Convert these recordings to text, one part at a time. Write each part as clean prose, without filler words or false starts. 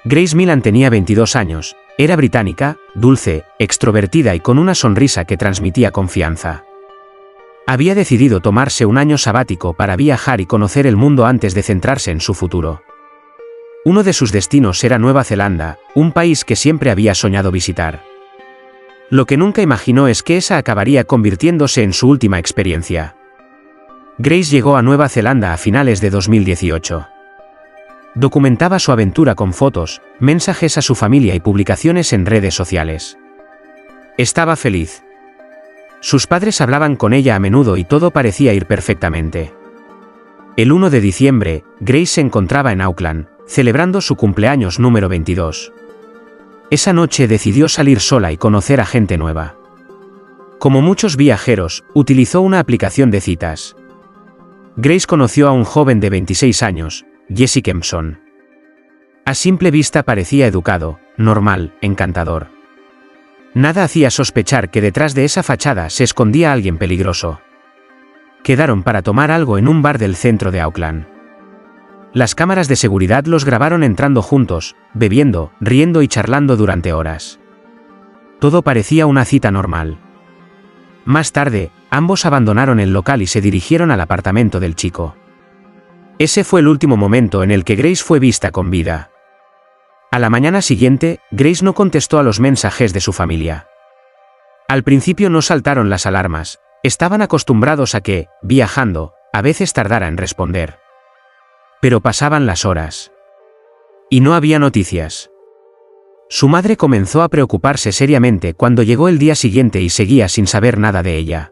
Grace Millan tenía 22 años, era británica, dulce, extrovertida y con una sonrisa que transmitía confianza. Había decidido tomarse un año sabático para viajar y conocer el mundo antes de centrarse en su futuro. Uno de sus destinos era Nueva Zelanda, un país que siempre había soñado visitar. Lo que nunca imaginó es que esa acabaría convirtiéndose en su última experiencia. Grace llegó a Nueva Zelanda a finales de 2018. Documentaba su aventura con fotos, mensajes a su familia y publicaciones en redes sociales. Estaba feliz. Sus padres hablaban con ella a menudo y todo parecía ir perfectamente. El 1 de diciembre, Grace se encontraba en Auckland, celebrando su cumpleaños número 22. Esa noche decidió salir sola y conocer a gente nueva. Como muchos viajeros, utilizó una aplicación de citas. Grace conoció a un joven de 26 años, Jesse Kempson. A simple vista parecía educado, normal, encantador. Nada hacía sospechar que detrás de esa fachada se escondía alguien peligroso. Quedaron para tomar algo en un bar del centro de Auckland. Las cámaras de seguridad los grabaron entrando juntos, bebiendo, riendo y charlando durante horas. Todo parecía una cita normal. Más tarde, ambos abandonaron el local y se dirigieron al apartamento del chico. Ese fue el último momento en el que Grace fue vista con vida. A la mañana siguiente, Grace no contestó a los mensajes de su familia. Al principio no saltaron las alarmas, estaban acostumbrados a que, viajando, a veces tardara en responder. Pero pasaban las horas. Y no había noticias. Su madre comenzó a preocuparse seriamente cuando llegó el día siguiente y seguía sin saber nada de ella.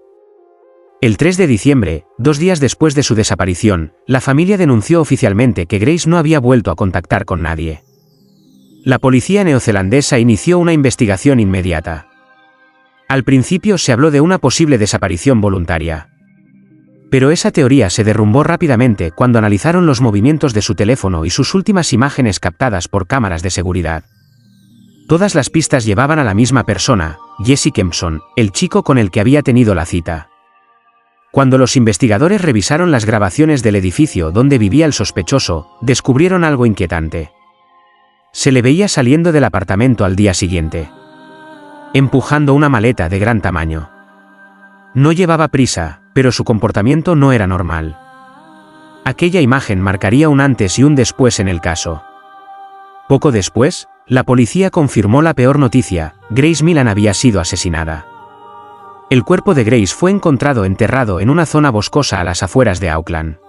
El 3 de diciembre, 2 días después de su desaparición, la familia denunció oficialmente que Grace no había vuelto a contactar con nadie. La policía neozelandesa inició una investigación inmediata. Al principio se habló de una posible desaparición voluntaria. Pero esa teoría se derrumbó rápidamente cuando analizaron los movimientos de su teléfono y sus últimas imágenes captadas por cámaras de seguridad. Todas las pistas llevaban a la misma persona, Jesse Kempson, el chico con el que había tenido la cita. Cuando los investigadores revisaron las grabaciones del edificio donde vivía el sospechoso, descubrieron algo inquietante. Se le veía saliendo del apartamento al día siguiente, empujando una maleta de gran tamaño. No llevaba prisa, pero su comportamiento no era normal. Aquella imagen marcaría un antes y un después en el caso. Poco después, la policía confirmó la peor noticia: Grace Millan había sido asesinada. El cuerpo de Grace fue encontrado enterrado en una zona boscosa a las afueras de Auckland.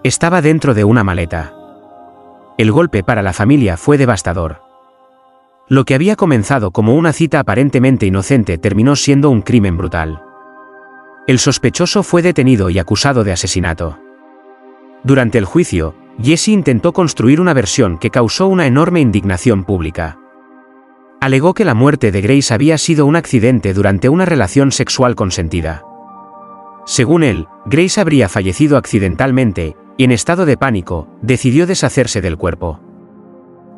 Estaba dentro de una maleta. El golpe para la familia fue devastador. Lo que había comenzado como una cita aparentemente inocente terminó siendo un crimen brutal. El sospechoso fue detenido y acusado de asesinato. Durante el juicio, Jesse intentó construir una versión que causó una enorme indignación pública. Alegó que la muerte de Grace había sido un accidente durante una relación sexual consentida. Según él, Grace habría fallecido accidentalmente, y en estado de pánico, decidió deshacerse del cuerpo.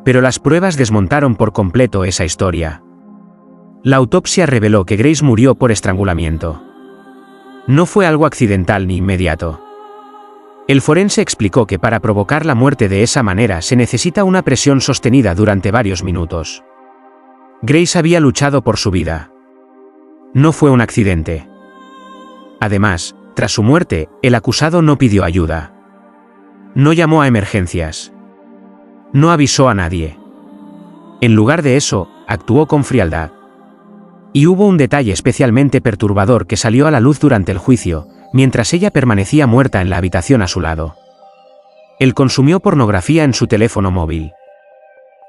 Pero las pruebas desmontaron por completo esa historia. La autopsia reveló que Grace murió por estrangulamiento. No fue algo accidental ni inmediato. El forense explicó que para provocar la muerte de esa manera se necesita una presión sostenida durante varios minutos. Grace había luchado por su vida. No fue un accidente. Además, tras su muerte, el acusado no pidió ayuda. No llamó a emergencias. No avisó a nadie. En lugar de eso, actuó con frialdad. Y hubo un detalle especialmente perturbador que salió a la luz durante el juicio, mientras ella permanecía muerta en la habitación a su lado. Él consumió pornografía en su teléfono móvil.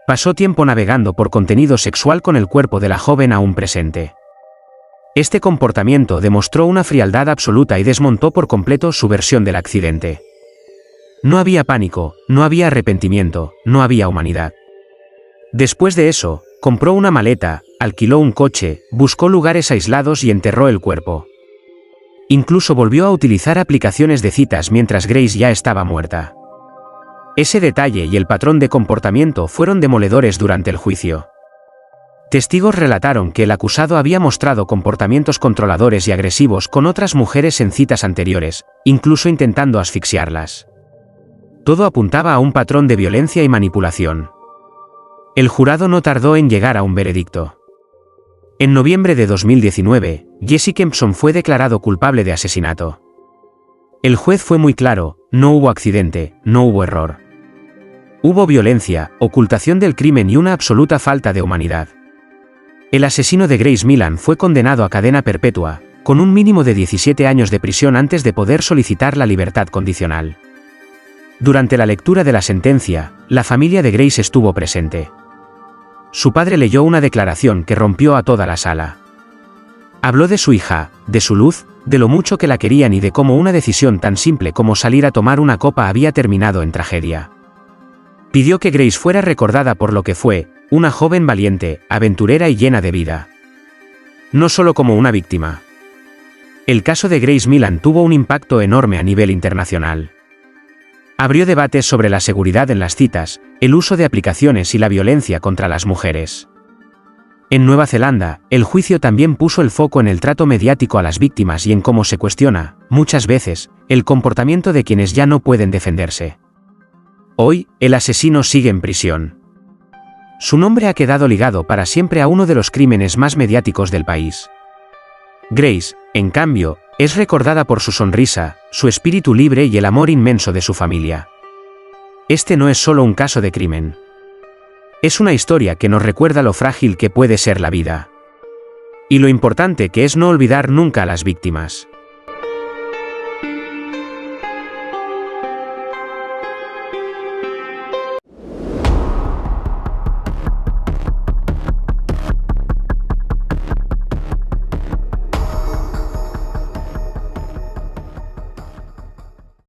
Pasó tiempo navegando por contenido sexual con el cuerpo de la joven aún presente. Este comportamiento demostró una frialdad absoluta y desmontó por completo su versión del accidente. No había pánico, no había arrepentimiento, no había humanidad. Después de eso, compró una maleta, alquiló un coche, buscó lugares aislados y enterró el cuerpo. Incluso volvió a utilizar aplicaciones de citas mientras Grace ya estaba muerta. Ese detalle y el patrón de comportamiento fueron demoledores durante el juicio. Testigos relataron que el acusado había mostrado comportamientos controladores y agresivos con otras mujeres en citas anteriores, incluso intentando asfixiarlas. Todo apuntaba a un patrón de violencia y manipulación. El jurado no tardó en llegar a un veredicto. En noviembre de 2019, Jesse Kempson fue declarado culpable de asesinato. El juez fue muy claro: no hubo accidente, no hubo error. Hubo violencia, ocultación del crimen y una absoluta falta de humanidad. El asesino de Grace Millan fue condenado a cadena perpetua, con un mínimo de 17 años de prisión antes de poder solicitar la libertad condicional. Durante la lectura de la sentencia, la familia de Grace estuvo presente. Su padre leyó una declaración que rompió a toda la sala. Habló de su hija, de su luz, de lo mucho que la querían y de cómo una decisión tan simple como salir a tomar una copa había terminado en tragedia. Pidió que Grace fuera recordada por lo que fue, una joven valiente, aventurera y llena de vida. No solo como una víctima. El caso de Grace Millan tuvo un impacto enorme a nivel internacional. Abrió debates sobre la seguridad en las citas, el uso de aplicaciones y la violencia contra las mujeres. En Nueva Zelanda, el juicio también puso el foco en el trato mediático a las víctimas y en cómo se cuestiona, muchas veces, el comportamiento de quienes ya no pueden defenderse. Hoy, el asesino sigue en prisión. Su nombre ha quedado ligado para siempre a uno de los crímenes más mediáticos del país. Grace, en cambio, es recordada por su sonrisa, su espíritu libre y el amor inmenso de su familia. Este no es solo un caso de crimen. Es una historia que nos recuerda lo frágil que puede ser la vida. Y lo importante que es no olvidar nunca a las víctimas.